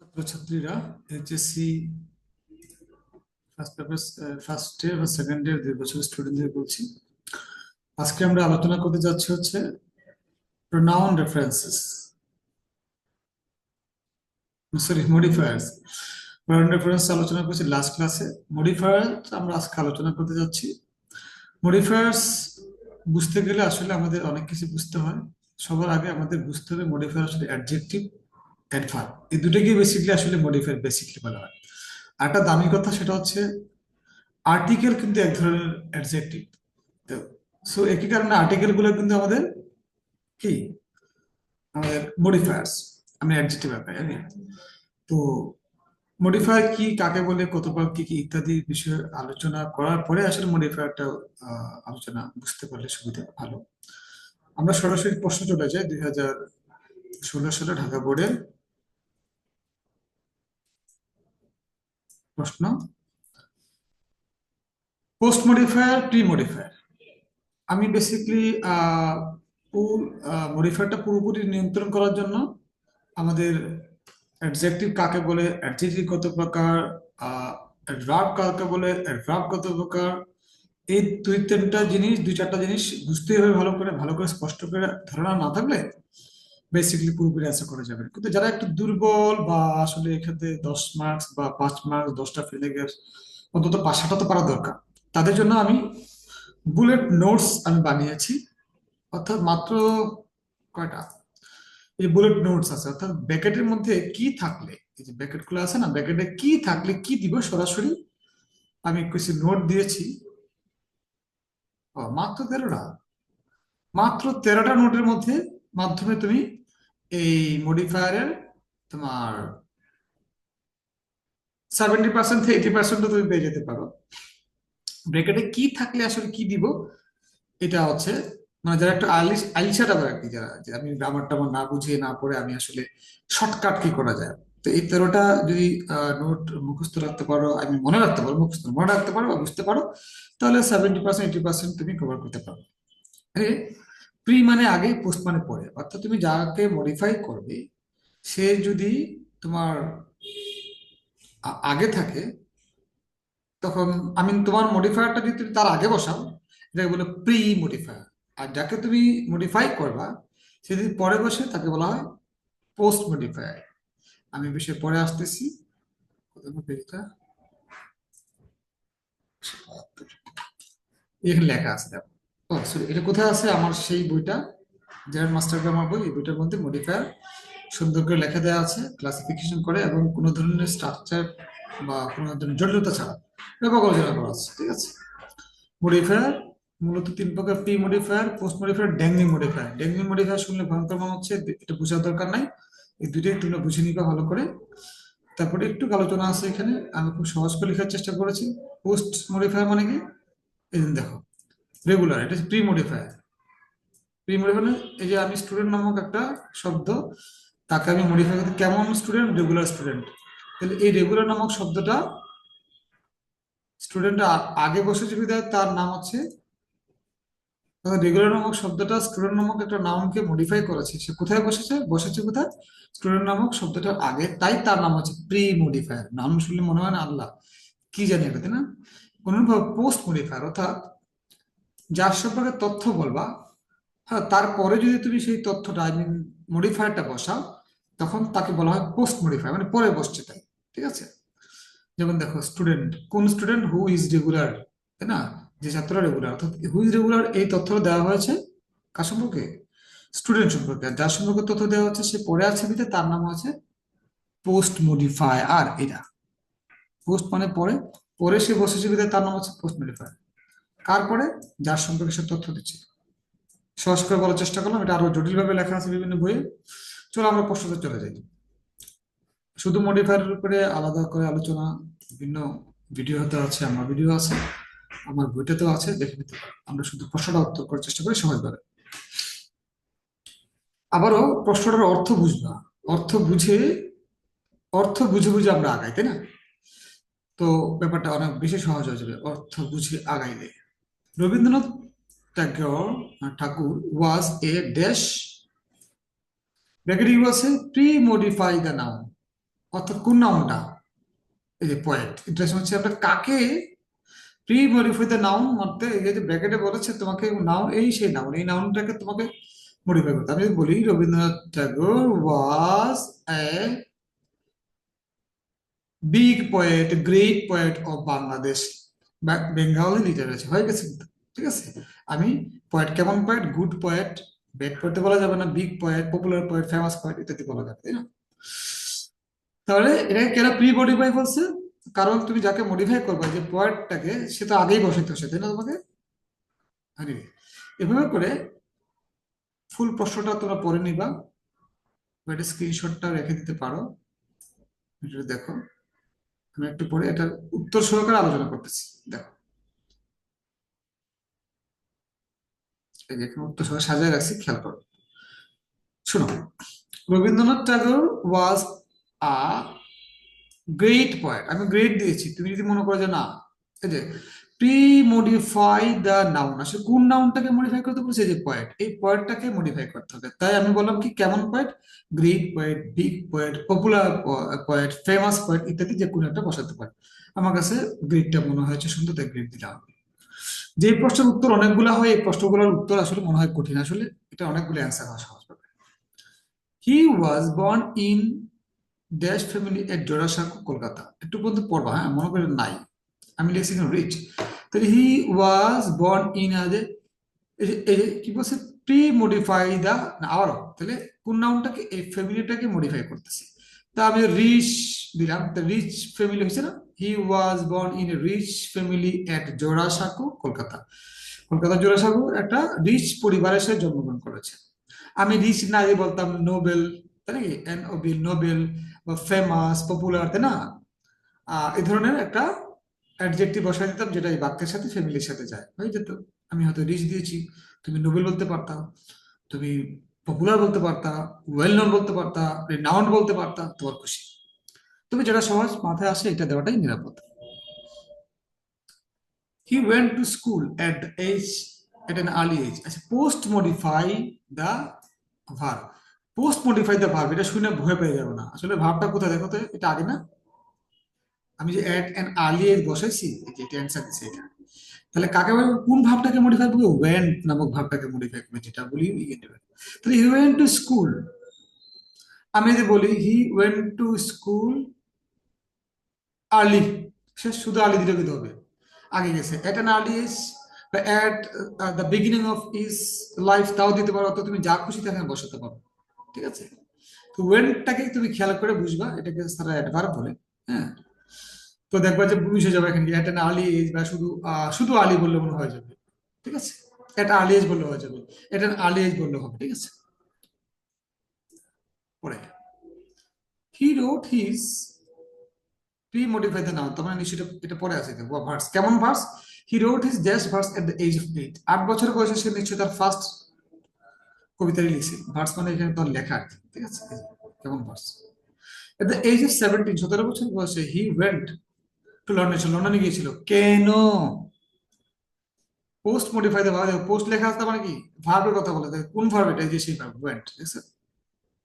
ছাত্রছাত্রীরা HSC first paper first year বা second year 2 বছর স্টুডেন্টদের বলছি। আজকে আমরা আলোচনা করতে যাচ্ছি হচ্ছে pronoun references, sorry modifiers. Pronoun reference আলোচনা করছি লাস্ট ক্লাসে। মডিফায়ার আমরা আজকে আলোচনা করতে যাচ্ছি। মডিফায়ার্স বুঝতে গেলে আসলে আমাদের অনেক কিছু বুঝতে হয়। সবার আগে আমাদের বুঝতে হবে মডিফায়ার আসলে অ্যাডজেক্টিভ, অ্যাডভার্ব, এই দুটোকেই বেসিকলি আসলে মডিফায়ার বেসিকলি বলা হয়। আর একটা দামি কথা সেটা হচ্ছে আর্টিকেল কিন্তু এক ধরনের অ্যাডজেক্টিভ। তো সো একই কারণে আর্টিকেল গুলো কিন্তু আমাদের কি, আমাদের মডিফায়ার্স। আমি অ্যাডজেক্টিভ ব্যাপারে জানি। তো মডিফায়ার কি, কাকে বলে, কত প্রকার, কি কি ইত্যাদি বিষয়ে আলোচনা করার পরে আসলে মডিফায়ারটা আলোচনা বুঝতে পারলে সুবিধা ভালো। আমরা সরাসরি প্রশ্ন চলে যাই 2016 সালে ঢাকা বোর্ডের প্রশ্ন। Post modifier, pre modifier. আমি বেসিকলি মডিফায়ারটা পুরোপুরি নিয়ন্ত্রণ করার জন্য আমাদের অ্যাডজেক্টিভ কাকে বলে, অ্যাডজেক্টিভ কত প্রকার, অ্যাডভার্ব কাকে বলে, অ্যাডভার্ব কত প্রকার, এই দুই চারটা জিনিস বুঝতেই হবে ভালো করে। ভালো করে স্পষ্ট করে ধারণা না থাকলে বেসিকলি পুরোপুরি অ্যান্সার করা যাবে না। কিন্তু যারা একটু দুর্বল বা আসলে এক্ষেত্রে 10 মার্কস বা 5 মার্কস, 10টা ফেলে গেছে, অন্তত 5-7টা তো পারা দরকার, তাদের জন্য আমি বুলেট নোটস আমি বানিয়েছি। অর্থাৎ মাত্র কয়টা এই বুলেট নোটস আছে, অর্থাৎ ব্র্যাকেটের মধ্যে কি থাকলে, এই যে ব্র্যাকেট গুলো আছে না, ব্র্যাকেটে কি থাকলে কি দিব সরাসরি আমি কিছু নোট দিয়েছি। মাত্র 13টা, মাত্র 13টা নোটের মধ্যে মাধ্যমে তুমি এই মডিফায়ারের তোমার 70% থেকে 80% তুমি পেয়ে যেতে পারো। ব্র্যাকেটে কি থাকলে আসলে কি দিব, এটা হচ্ছে মানে যারা একটু আলিশাটা আর কি, যারা যে আমি গ্রামার টামার না বুঝিয়ে না পড়ে আমি আসলে শর্টকাট কি করা যায়। তো এই 13টা যদি নোট মুখস্থ রাখতে পারো, আমি মনে রাখতে পারো, মুখস্থ মনে রাখতে পারো বা বুঝতে পারো, তাহলে 70% 80% তুমি কভার করতে পারো। প্রি মানে আগে, পোস্ট মানে পরে। অর্থাৎ তুমি যাকে মডিফাই করবে সে যদি তোমার আগে থাকে, তখন আমি তোমার মডিফায়ারটা যদি তুমি তার আগে বসাও, এটাকে বলে প্রি মডিফায়ার। আর যাকে তুমি মডিফাই করবা সে যদি পরে বসে তাকে বলা হয় পোস্ট মডিফায়ার। আমি বিষয়ে পরে আসতেছি। পেজটা এখানে লেখা আছে, দেখো। ও সরি, এটা কোথায় আছে? আমার সেই বইটা, জেনারেল মাস্টার গ্রামার বই, এই বইটার মধ্যে মডিফায়ার সুন্দর করে লেখা দেওয়া আছে, ক্লাসিফিকেশন করে এবং কোনো ধরনের স্ট্রাকচার বা কোনো ধরনের জটিলতা ছাড়া ব্যাপক আলোচনা করা আছে। ঠিক আছে। মডিফায়ার মূলত 3 প্রকার: pre modifier, post modifier, dangling modifier. Dangling modifier শুনলে ভয়ঙ্কর মনে হচ্ছে, এটা বোঝার দরকার নাই। এই দুটোই তোমরা বুঝে নিবা ভালো করে। তারপরে একটু আলোচনা আছে এখানে, আমি খুব সহজ করে লেখার চেষ্টা করেছি। পোস্ট মডিফায়ার মানে কি, এই যে দেখো, রেগুলার, এটা প্রি মডিফায়ার। প্রি মডিফায়ার এই যে আমি স্টুডেন্ট নামক একটা শব্দ, তাকে আমি মডিফাই করতে, কেমন স্টুডেন্ট, রেগুলার স্টুডেন্ট। তাহলে এই রেগুলার নামক শব্দটা স্টুডেন্ট আগে বসেছে বিধায় তার নাম হচ্ছে, রেগুলার নামক শব্দটা স্টুডেন্ট নামক একটা নাউনকে মডিফাই করেছে। সে কোথায় বসেছে, বসেছে কোথায়, স্টুডেন্ট নামক শব্দটার আগে, তাই তার নাম হচ্ছে প্রি মডিফায়ার। নাম শুনলে মনে হয় না আল্লাহ কি জানি এটা, তাই না? অনুরূপভাবে পোস্ট মডিফায়ার, অর্থাৎ যার সম্পর্কে তথ্য বলবা, হ্যাঁ, তারপরে যদি তুমি সেই তথ্যটা, আই মিন মডিফায়ারটা বসাও, তখন তাকে বলা হয় পোস্ট মডিফায়ার, মানে পরে বসছে তাই। ঠিক আছে। যেমন দেখো, স্টুডেন্ট, কোন স্টুডেন্ট, হু ইজ রেগুলার, তাই না? যে ছাত্র রেগুলার, অর্থাৎ হু ইজ রেগুলার এই তথ্য দেওয়া হয়েছে কার সম্পর্কে, স্টুডেন্ট সম্পর্কে। আর যার সম্পর্কে তথ্য দেওয়া হচ্ছে সে পড়ে আছে বিধে তার নাম আছে পোস্ট মডিফায়ার। আর এটা পোস্ট মানে পরে, পরে সে বসেছে বিধে তার নাম হচ্ছে পোস্ট মডিফায়ার। কার পরে, যার সম্পর্কে সে তথ্য দিচ্ছে। সহজ করে বলার চেষ্টা করলাম, এটা আরো জটিল ভাবে লেখা আছে বিভিন্ন বইয়ে। চলো আমরা প্রশ্নতে চলে যাই। শুধু মডিফায়ারের উপরে আলাদা করে আলোচনা বিভিন্ন ভিডিওতে আছে, আমার ভিডিও আছে, আমার বইটাতেও আছে, দেখে নিতে পারো। আমরা শুধু প্রশ্নটা উত্তর করার চেষ্টা করি সহজভাবে। আবারও প্রশ্নটার অর্থ বুঝবা, অর্থ বুঝে, অর্থ বুঝে বুঝে আমরা আগাই, তাই না? তো ব্যাপারটা অনেক বেশি সহজ হয়ে যাবে অর্থ বুঝে আগাইলে। রবীন্দ্রনাথ ট্যাগর ঠাকুর was a dash, bracket you আছে প্রি মডিফাই দ্য নাউন। অর্থাৎ কোন নাউনটা? এই যে পয়েন্ট ইন্টারেস্ট হচ্ছে আমরা কাকে প্রি মডিফাই দ্য নাউন মধ্যে এই যে ব্র্যাকেটে বলেছে তোমাকে নাউন, এই সেই নাউন, এই নাউনটাকে তোমাকে মডিফাই করতে। আমি যদি বলি Rabindranath Tagore was a big poet, great poet of Bangladesh, Bengali literature, হয়ে গেছে কিন্তু। ঠিক আছে, আমি পোয়েট কেমন poet, good poet, bad poet বলা যাবে না, big poet, popular poet, famous poet ইত্যাদি বলা যাবে, তাই না? তাহলে এটাকে কেন প্রি মডিফাই বলছে? কারণ তুমি যাকে মডিফাই করবে, যে পোয়েটটাকে, সে তো আগেই বসাইতে হচ্ছে, তাই না তোমাকে? আরে, এভাবে করে ফুল প্রশ্নটা তোমরা পড়ে নিবা, বা এটা স্ক্রিনশটটা রেখে দিতে পারো। এটা দেখো, আমি একটু পরে এটার উত্তর সহকারে আলোচনা করতেছি। দেখো, এই যে এখানে উত্তর সহকারে সাজায় রাখছি, খেয়াল করো। শোনো, রবীন্দ্রনাথ ঠাকুর ওয়াজ আ গ্রেট পয়েন্ট, আমি গ্রেট দিয়েছি, তুমি যদি মনে করো যে না, এই যে প্রি মডিফাই দ্য নাউন, আসলে কোন নাউনটাকে মডিফাই করতে বলছে? যে পয়েন্ট, এই পয়েন্টটাকে মডিফাই করতে হবে। তাই আমি বললাম কি, কেমন point, great point, big point, popular point, famous point ইত্যাদি যে কোনো একটা বসাতে পারে। আমার কাছে গ্রেডটা মনে হয়েছে সুন্দর, তাই গ্রেড দিলাম। যে প্রশ্নের উত্তর অনেকগুলো হয়, এই প্রশ্নগুলোর উত্তর আসলে মনে হয় কঠিন, আসলে এটা অনেকগুলো অ্যান্সার হয় সহজভাবে। He was born in dash family at Jorasanko, Kolkata. একটু পর্যন্ত পড়বা, হ্যাঁ, মনে করেন নাই, আমি লিখছি রিচ। তাহলে হি ওয়াজ বর্ন ইন আ যে, এই যে কি বলছে, প্রি মডিফাই দা, আবারও তাহলে কোন নাউনটাকে, এই ফ্যামিলিটাকে মডিফাই করতেছে। তা আমি রিচ দিলাম, তা রিচ ফ্যামিলি হয়েছে না, he was born in a rich family at Jorasanko, Kolkata. Kolkata Jorasanko একটা রিচ পরিবারে সে জন্মগ্রহণ করেছে। আমি রিচ না দিয়ে বলতাম নোবেল, তাই নাকি, এন ও বি, নোবেল বা ফেমাস, পপুলার, তাই না? এই ধরনের একটা অ্যাডজেক্টিভ বসাই দিতাম, যেটা এই বাক্যের সাথে, ফ্যামিলির সাথে যায়, হয়ে যেত। আমি হয়তো রিচ দিয়েছি, তুমি নোবেল বলতে পারতা, তুমি পপুলার বলতে পারতা, ওয়েল নোন বলতে পারতা, রিনাউন্ড বলতে পারতা, তোমার খুশি। তুমি যেটা সহজ মাথায় আসে এটা দেওয়াটাই নিরাপদ। He went to school at an early age. আচ্ছা, post modify the verb, post modify the verb, এটা শুনে ভয় পেয়ে যাবে না, আসলে ভার্বটা কোথায় দেখো তো, এটা আগে না, আমি যে এট অ্যান আর্লি এজ বসাইছি, এই যে এটা অ্যান্সার দিচ্ছে এটা। তাহলে কাকে বলবো, কোন ভাবটাকে মডিফাই করবে? ওয়েন্ট নামক ভাবটাকে মডিফাই করবে, যেটা বলি তাহলে হি ওয়েন্ট টু স্কুল, আমি যদি বলি he went to school early, সে শুধু আর্লি দিলে কিন্তু হবে, আগে গেছে। এট অ্যান আর্লি এজ বা at the beginning of is life, তাও দিতে পারো, অত তুমি যা খুশি তাকে বসাতে পারো। ঠিক আছে, তো ওয়েন্টটাকে তুমি খেয়াল করে বুঝবা, এটাকে তারা অ্যাডভার্ব বলে। হ্যাঁ, তো দেখবা যে বুঝে যাবে এখানে এট অ্যান আর্লি এজ, বা শুধু শুধু আর্লি বললে মনে হয়ে যাবে। ঠিক আছে, এটা আর্লি এজ বললে হয়ে যাবে, এটা আর্লি এজ বললে হবে। ঠিক আছে, পরে he wrote his premodify the noun, তোমার নিশ্চয়ই এটা পরে আছে, ভার্স, কেমন verse? He wrote his dash verse at the age of 8, 8 বছর বয়সে সে নিশ্চয়ই তার ফার্স্ট কবিতাটি লিখছে। ভার্স মানে এখানে তার লেখা আর কি। ঠিক আছে, কেমন ভার্স? এট দ্য এজ অফ 17, 17 বছর বয়সে হি ওয়েন্ট টু লন্ডন, সে লন্ডনে গিয়েছিল। কেন? Post modify the verb, post লেখা আছে তার মানে কি, ভার্বের কথা বলে, কোন ভার্ব? এটা এই যে সেই ভার্ব ওয়েন্ট। ঠিক আছে,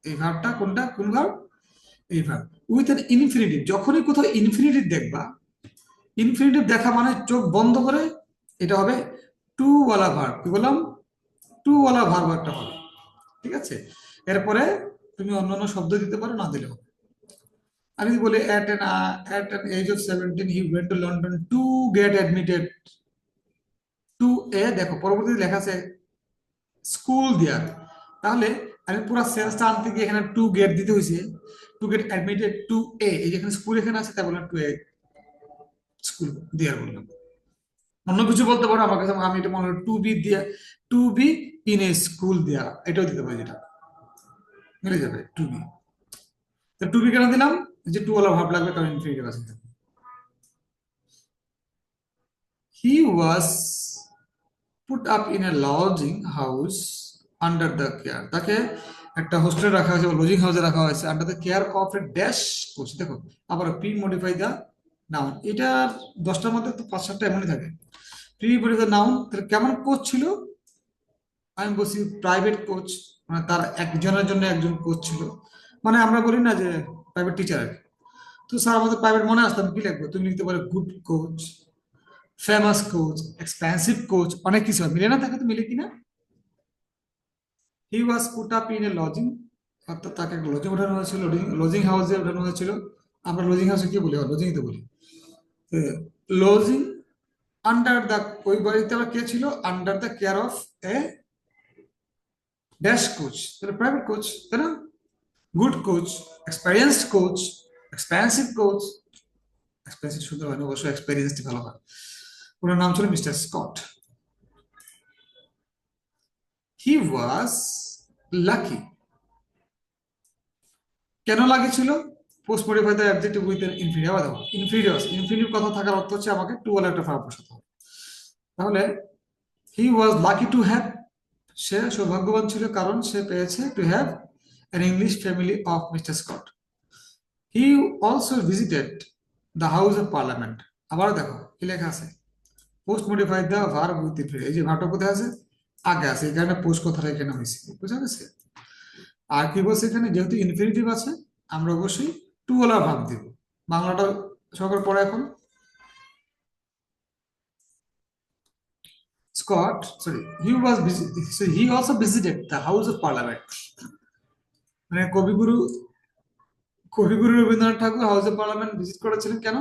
এই ভার্বটা কোনটা, কোন ভার্ব? এই ভার্ব উইথ এন ইনফিনিটিভ, যখনই কোথাও ইনফিনিটিভ দেখবা, ইনফিনিটিভ দেখা মানে চোখ বন্ধ করে, এটা হবে টু ওয়ালা ভার্ব। কি বললাম? টু ওয়ালা ভার্ব একটা হবে। ঠিক আছে, এরপরে তুমি অন্যান্য শব্দ দিতে পারো, না দিলেও। আমি যদি বলি at an age of 17 he went to London to get admitted to a, দেখো পরবর্তীতে লেখা আছে স্কুল দেয়ার, তাহলে আমি পুরো সেন্সটা আনতে গিয়ে এখানে টু গেট দিতে হয়েছে, টু গেট অ্যাডমিটেড টু এ, এই যেখানে স্কুল এখানে আছে, তাই বললাম টু এ স্কুল দেয়ার বললাম। অন্য কিছু বলতে পারো, আমার কাছে আমি এটা মনে হয় টু বি দিয়া, to be in a school দেয়া, এটাও দিতে পারি, যেটা মিলে যাবে টু বি। তো টু বি কেন দিলাম? যে টু ওয়ালা ভাব লাগবে, কারণ ইনফিনিটিভ আছে। He was put up in a lodging house under the care, তাকে একটা হোস্টেলে রাখা হয়েছে, লজিং হাউসে রাখা হয়েছে, under the care of a dash coach. দেখো, আবার প্রি মডিফাই দা নাউন, এটা 10টার মধ্যে তো 5-7টা এমনই থাকে। প্রি মডিফাই দা নাউন, তাহলে কেমন কোচ ছিল? আমি বলছি প্রাইভেট কোচ, মানে তার একজনের জন্য একজন কোচ ছিল, মানে আমরা বলি না যে প্রাইভেট টিচার আর কি। তো স্যার আমাদের প্রাইভেট মনে আসতাম কি লিখবো, তুমি লিখতে পারো good coach, famous coach, expensive coach, অনেক কিছু হয়। মিলে না, থাকে তো মিলে কিনা। He was put up in a lodging, অর্থাৎ তাকে লজিং ওঠানো হয়েছিল, লজিং হাউসে ওঠানো হয়েছিল। আমরা লজিং হাউসে কি বলি, লজিং তো বলি। লজিং আন্ডার দ্য, ওই বাড়িতে আবার কে ছিল, under the care of a dash coach, তাহলে প্রাইভেট কোচ, তাই না? Good coach, experienced coach, expensive coach. Expensive শুধু হয় না, অবশ্যই এক্সপেরিয়েন্সড ভালো হয়। ওনার নাম ছিল মিস্টার স্কট। হি ওয়াজ লাকি। কেন লাকি ছিল? Post modify the adjective with an infinitive. আবার দেখো ইনফিনিটিভ, ইনফিনিটিভ কথা থাকার অর্থ হচ্ছে আমাকে টু বলে একটা ভার্ব বসাতে হবে। তাহলে হি ওয়াজ লাকি টু হ্যাভ, সে সৌভাগ্যবান ছিল কারণ সে পেয়েছে to have an English family of Mr. Scott. He also visited the House of Parliament. আবার দেখো কি লেখা আছে, post modify the verb with infinitive. এই যে ভার্বটা কোথায় আছে, আগে আছে, এই কারণে পোস্ট কথাটা এখানে হয়েছে, বুঝা গেছে? আর কি বলছে এখানে, যেহেতু ইনফিনিটিভ আছে আমরা অবশ্যই টু ওয়ালা ভার্ব দিব। বাংলাটা সবার পড়ে এখন। Scott, sorry, he also visited the House of Parliament. মানে Kabiguru Rabindranath Tagore House of Parliament visit করেছিলেন কেন?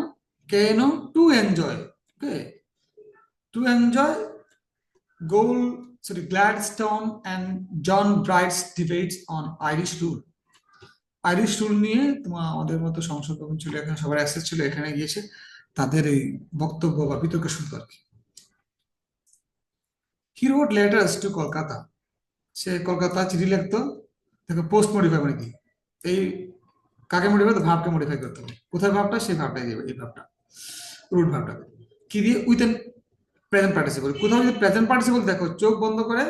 কেন? To enjoy, okay, to enjoy goal, sorry, Gladstone and John Bright's debates on Irish rule. Irish rule নিয়ে তোমার আমাদের মতো সংসদ ভবন ছিল, এখানে সবার অ্যাক্সেস ছিল, এখানে গিয়েছে তাদের এই বক্তব্য বা বিতর্ক শুনতো আর কি। He wrote letters to Kolkata, সে কলকাতা চিঠি লিখতো। দেখো পোস্ট মডিফাই মানে কি, এই কাকে মডিফাই, ভাবকে মডিফাই করতে হবে। কোথায় ভাবটা, সেই ভাবটাই দেবে, এই ভাবটা, রুট ভাবটা কি দিয়ে, উইথ এন প্রেজেন্ট পার্টিসিপল। কোথাও যদি প্রেজেন্ট পার্টিসিপল দেখো, চোখ বন্ধ করে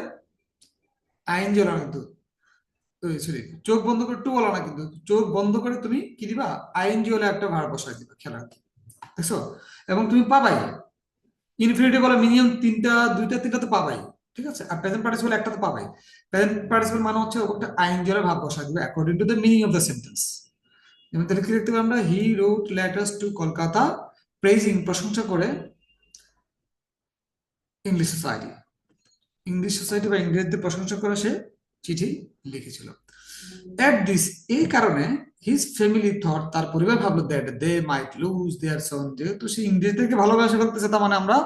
আইএনজি ওলা না কিন্তু, সরি, চোখ বন্ধ করে টু বলা না কিন্তু, চোখ বন্ধ করে তুমি কি দিবা, আইএনজি ওলা একটা ভাড়া বসাই দিবা, খেলা দেখছো। এবং তুমি পাবাই, ইনফিনিটি বলে মিনিমাম তিনটা, দুইটা তিনটা তো পাবাই, ঠিক আছে। আর প্রেজেন্ট পার্টিসিপল একটা তো পাবাই। প্রেজেন্ট পার্টিসিপল মানে হচ্ছে একটা আইএনজি ওলা ভাব বসাই দিবে according to the meaning of the sentence. যেমন তাহলে কি লিখতে পারি আমরা, হি রোট লেটার্স টু কলকাতা প্রেজিং, প্রশংসা করে, ইংলিশ সোসাইটি, ইংলিশ সোসাইটি বা ইংরেজদের প্রশংসা করে সে চিঠি লিখেছিল। এট দিস, এই কারণে হিজ ফ্যামিলি থট, তার পরিবার ভাবলো দ্যাট দে মাইট লুজ দেয়ার সন, যেহেতু সে ইংরেজদেরকে ভালোবাসা করতেছে তার মানে আমরা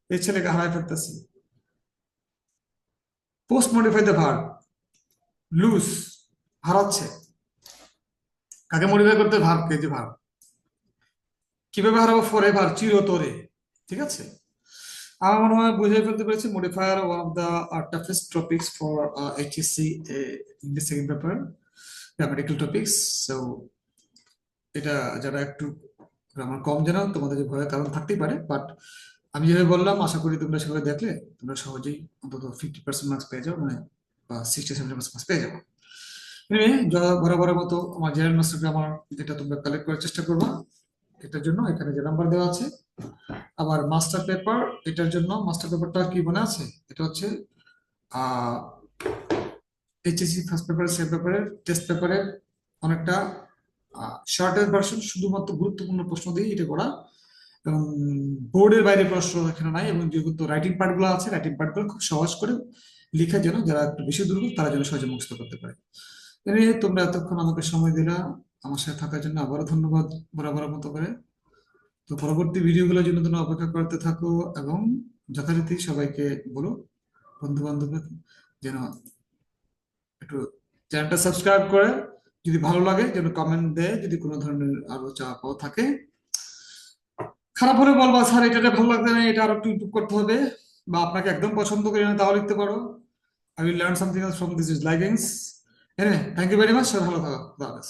এই ছেলেকে হারাই ফেলতেছি। Post modify the verb, lose, হারাচ্ছে। কাকে মডিফাই করতে, ভার্বকে, যে ভার্ব। কিভাবে হারাবো, ফর এভার, চিরতরে, ঠিক আছে। আমার মনে হয় বুঝে ফেলতে পেরেছি, modifier one of the toughest topics for HSC English second paper, grammatical topics. So এটা যারা একটু গ্রামার কম জানো তোমাদের যে ভয়ের কারণ থাকতেই পারে, বাট আমি যেভাবে বললাম আশা করি তোমরা সেভাবে দেখলে তোমরা সহজেই অন্তত 50% মার্কস পেয়ে যাও, মানে বা 60-70% মার্কস পেয়ে যাবো। এনিওয়ে, বরাবরের মতো আমার জেনারেল মাস্টার গ্রামার যেটা তোমরা কালেক্ট করার চেষ্টা করবা, এটার জন্য এখানে যে নাম্বার দেওয়া আছে। আবার মাস্টার পেপার, এটার জন্য মাস্টার পেপারটা কি মনে আছে, এটা হচ্ছে আহ এইচএসসি ফার্স্ট পেপার, সেকেন্ড পেপারের টেস্ট পেপারের অনেকটা শর্টের ভার্সন, শুধুমাত্র গুরুত্বপূর্ণ প্রশ্ন দিয়ে এটা করা, এবং বোর্ডের বাইরে প্রশ্ন এখানে নাই। এবং যেহেতু রাইটিং পার্ট গুলো আছে, রাইটিং পার্ট গুলো খুব সহজ করে লেখার জন্য যারা একটু বেশি দুর্বল তারা যেন সহজে মুখস্থ করতে পারে। তোমরা এতক্ষণ আমাকে সময় দিলা, আমার সাথে থাকার জন্য আবারও ধন্যবাদ, বরাবর মতো করে। তো পরবর্তী ভিডিওগুলোর জন্য তোমরা অপেক্ষা করতে থাকো, এবং যথারীতি সবাইকে বলো, বন্ধু বান্ধব যেন একটু চ্যানেলটা সাবস্ক্রাইব করে, যদি ভালো লাগে যেন কমেন্ট দেয়, যদি কোনো ধরনের আরো চাওয়া পাওয়া থাকে। খারাপ হলে বলবা স্যার এটা ভালো লাগছে না, এটা আরো একটু ইমপ্রুভ করতে হবে, বা আপনাকে একদম পছন্দ করি না তাও লিখতে পারো। I will learn something else from this is likings. Anyway, thank you very much, ভালো থাকো, খুদা হাফেজ।